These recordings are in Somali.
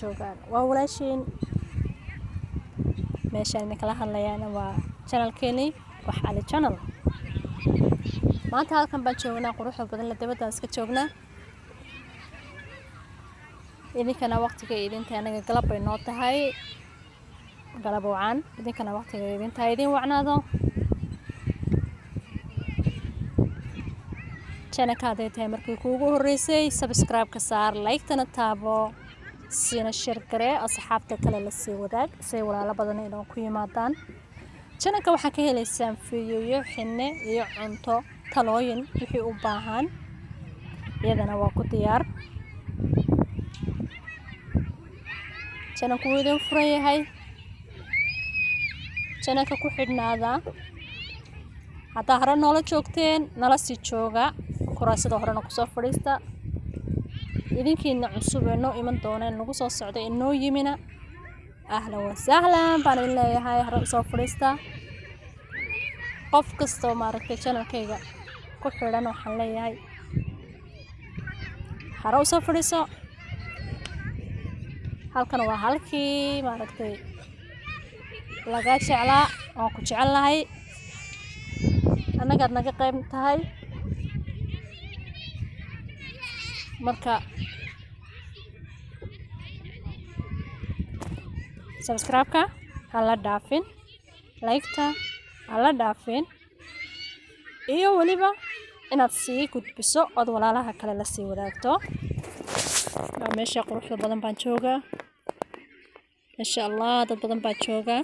joogaan waa walaashiin meeshaan kala hadlayaan waa channelkeeni wax Ali channel maanta halkan baan joognaa quruxda badan la dabada iska joognaa idinkana waqtiga idinta anaga galab bay noo tahay galab wacan idinkana waqtiga idinta idin wacnaado channelka hadday markii kuugu horeysay subscribe ka saar like tana taabo sina share garee asxaabta kale la sii wadaag say walaalo badan inoo ku yimaadaan channelka waxa ka helaysaan fiidiyo xinne iyo cunto talooyin wixii u baahan iyadana waa ku diyaar channelku idin furan yahay channelka ku xidhnaada hadda hore noola joogteen nala sii jooga kuraasada horena ku soo fadhiista idinkiina cusub ee noo iman doonaan nagu soo socdo inoo yimina ahlan wa sahlan baan idin leeyahay hore soo fadhiista qof kasta oo maaragtay channelkayga ku xidhan waxaan leeyahay hore soo fadhiiso halkan waa halkii maaragtay laga jeclaa oo ku jecelahay anaga naga qayb tahay marka subscribe-ka hala dhaafin like-ta hala dhaafin iyo waliba inaad sii gudbiso od walaalaha kale la sii wadaagto meesha quruxda badan baan joogaa insha Allah dad badan baa jooga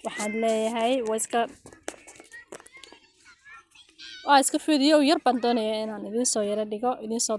waxaan leeyahay waa iska fiidiyo yar baan doonayaa inaan idin soo yara dhigo idin soo